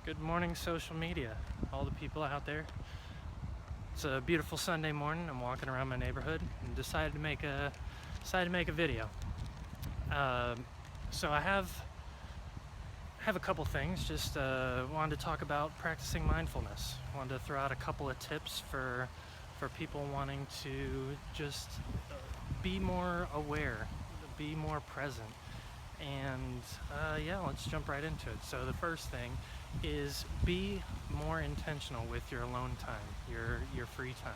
Good morning, social media, all the people out there. It's a beautiful Sunday morning. I'm walking around my neighborhood and decided to make a video. So I have a couple things. Just wanted to talk about practicing mindfulness. Wanted to throw out a couple of tips for people wanting to just be more aware, be more present. And let's jump right into it. So the first thing is be more intentional with your alone time, your free time.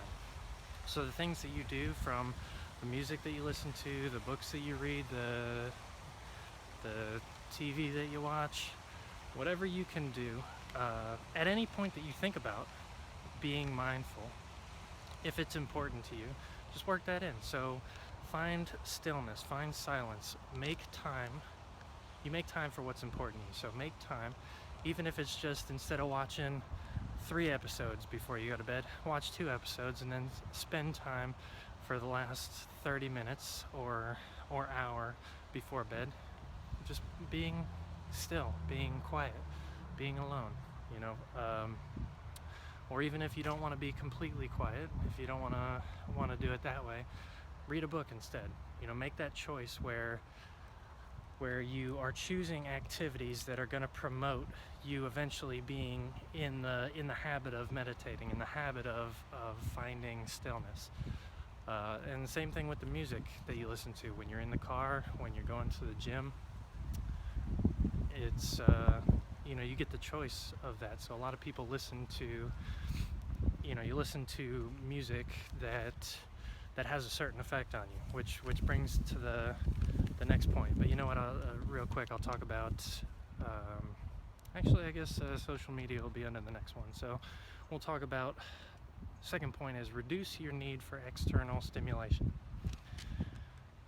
So the things that you do, from the music that you listen to, the books that you read, the TV that you watch, whatever you can do, at any point that you think about being mindful, if it's important to you, just work that in. So find stillness, find silence, make time. You make time for what's important to you. So make time, even if it's just, instead of watching 3 episodes before you go to bed, watch 2 episodes and then spend time for the last 30 minutes or hour before bed just being still, being quiet, being alone, or even if you don't want to be completely quiet, if you don't want to do it that way, read a book instead. Make that choice where you are choosing activities that are going to promote you eventually being in the habit of meditating, in the habit of finding stillness. And the same thing with the music that you listen to when you're in the car, when you're going to the gym. It's you get the choice of that. So a lot of people listen to you listen to music that has a certain effect on you, which brings to the next point. But you know what, real quick, I'll talk about actually I guess social media will be under the next one. So we'll talk about, second point is reduce your need for external stimulation.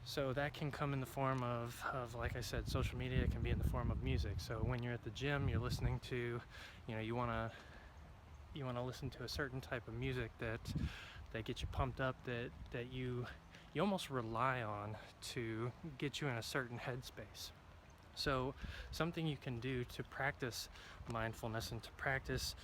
So that can come in the form of like I said, social media. Can be in the form of music. So when you're at the gym, you're listening to, you want to listen to a certain type of music that gets you pumped up, that you almost rely on to get you in a certain headspace. So something you can do to practice mindfulness and to practice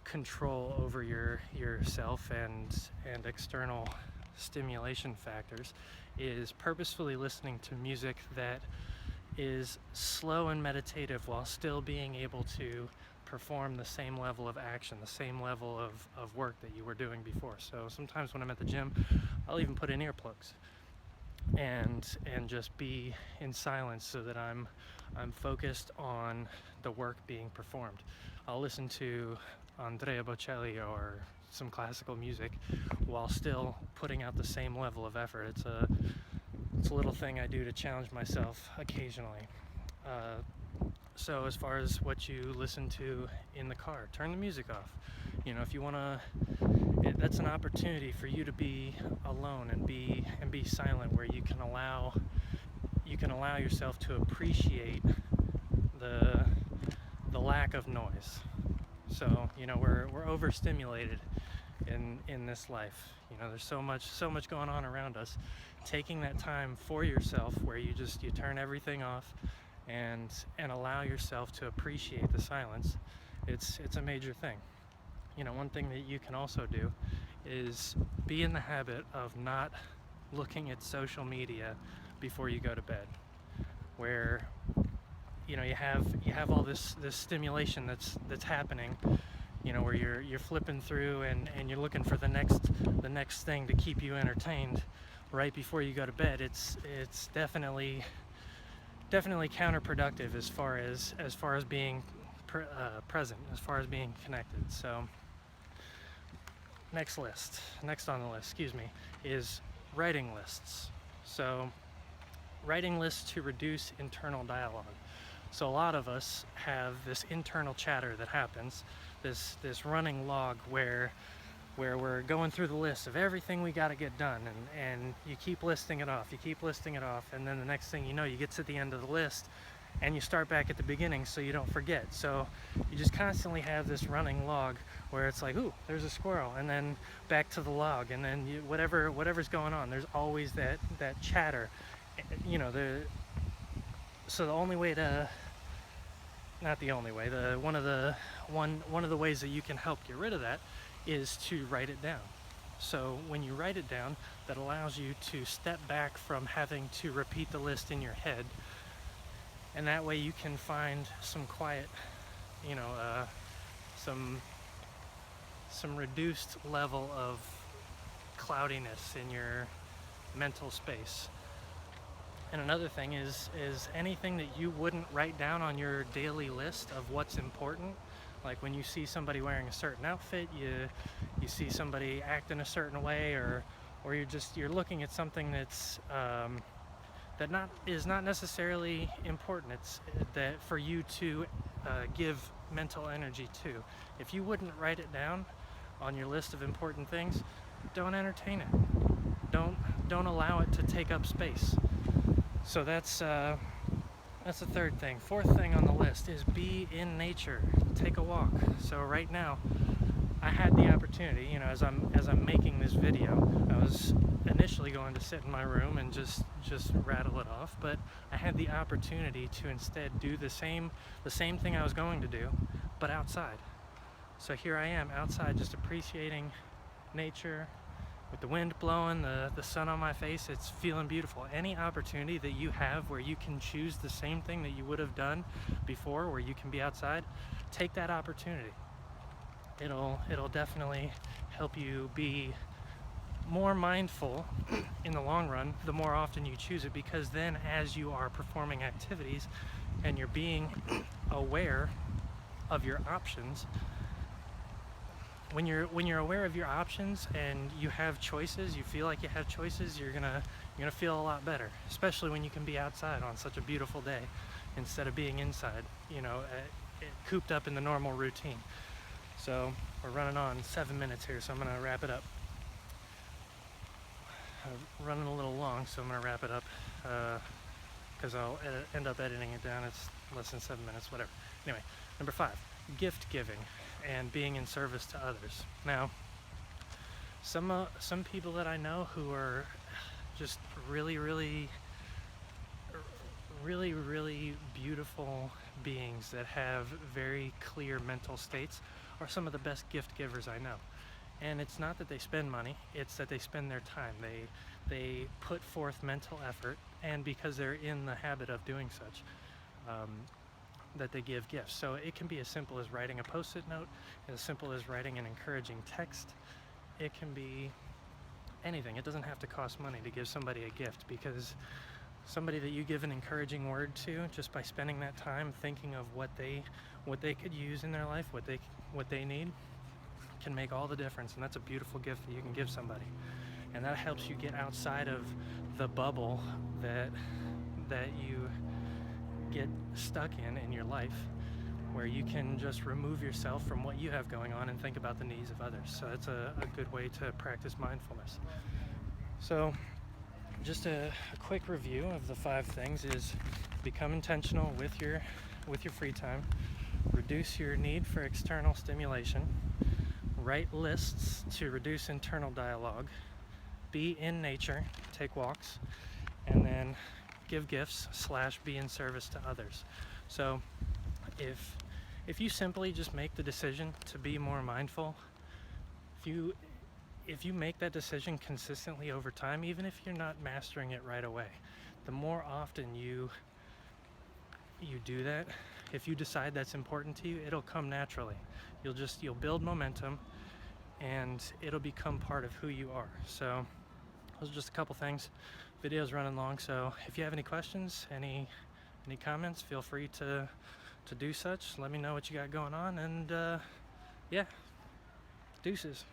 control over yourself and external stimulation factors is purposefully listening to music that is slow and meditative while still being able to perform the same level of action, the same level of work that you were doing before. So sometimes when I'm at the gym, I'll even put in earplugs and just be in silence so that I'm focused on the work being performed. I'll listen to Andrea Bocelli or some classical music while still putting out the same level of effort. It's a little thing I do to challenge myself occasionally. So as far as what you listen to in the car, turn the music off. If you want to, that's an opportunity for you to be alone and be silent, where you can allow yourself to appreciate the lack of noise. So we're overstimulated in this life. There's so much going on around us. Taking that time for yourself, where you turn everything off and allow yourself to appreciate the silence, it's a major thing. One thing that you can also do is be in the habit of not looking at social media before you go to bed, where you have all this stimulation that's happening, where you're flipping through and you're looking for the next thing to keep you entertained right before you go to bed. It's definitely counterproductive as far as being present, as far as being connected. So next on the list, is writing lists. So writing lists to reduce internal dialogue. So a lot of us have this internal chatter that happens, this running log where we're going through the list of everything we got to get done, and you keep listing it off, and then the next thing you know, you get to the end of the list and you start back at the beginning so you don't forget. So you just constantly have this running log where it's like, ooh, there's a squirrel, and then back to the log, and then whatever's going on, there's always that chatter. So the only way to not the only way. One of the ways that you can help get rid of that is to write it down. So when you write it down, that allows you to step back from having to repeat the list in your head, and that way you can find some quiet, you know, some reduced level of cloudiness in your mental space. And another thing is anything that you wouldn't write down on your daily list of what's important. Like when you see somebody wearing a certain outfit, you see somebody acting a certain way, or you're looking at something that's that is not necessarily important. It's that for you to give mental energy to. If you wouldn't write it down on your list of important things, don't entertain it. Don't allow it to take up space. So that's the third thing. Fourth thing on the list is be in nature. Take a walk. So right now, I had the opportunity, you know, as I'm making this video, I was initially going to sit in my room and just rattle it off, but I had the opportunity to instead do the same thing I was going to do, but outside. So here I am outside, just appreciating nature, with the wind blowing, the sun on my face. It's feeling beautiful. Any opportunity that you have where you can choose the same thing that you would have done before, where you can be outside, take that opportunity. It'll definitely help you be more mindful in the long run the more often you choose it, because then as you are performing activities and you're being aware of your options, when you're aware of your options and you have choices, you feel like you have choices, you're gonna feel a lot better, especially when you can be outside on such a beautiful day instead of being inside, you know, cooped up in the normal routine. So we're running on 7 minutes here, so I'm gonna wrap it up. I'm running a little long, so I'm gonna wrap it up because I'll end up editing it down. It's less than 7 minutes, whatever. Anyway, number 5, gift giving and being in service to others. Now, some people that I know who are just really beautiful beings that have very clear mental states are some of the best gift givers I know. And it's not that they spend money, it's that they spend their time. They put forth mental effort, and because they're in the habit of doing such, that they give gifts. So it can be as simple as writing a post-it note, as simple as writing an encouraging text. It can be anything. It doesn't have to cost money to give somebody a gift, because somebody that you give an encouraging word to, just by spending that time thinking of what they could use in their life, what they need, can make all the difference. And that's a beautiful gift that you can give somebody. And that helps you get outside of the bubble that you get stuck in your life, where you can just remove yourself from what you have going on and think about the needs of others. So that's a good way to practice mindfulness. So just a quick review of the 5 things is: become intentional with your free time, reduce your need for external stimulation, write lists to reduce internal dialogue, be in nature, take walks, and then give gifts / be in service to others. So if you simply just make the decision to be more mindful, if you make that decision consistently over time, even if you're not mastering it right away, the more often you do that, if you decide that's important to you, it'll come naturally. You'll build momentum, and it'll become part of who you are. So those are just a couple things. Video's running long, so if you have any questions, any comments, feel free to do such. Let me know what you got going on, and yeah, deuces.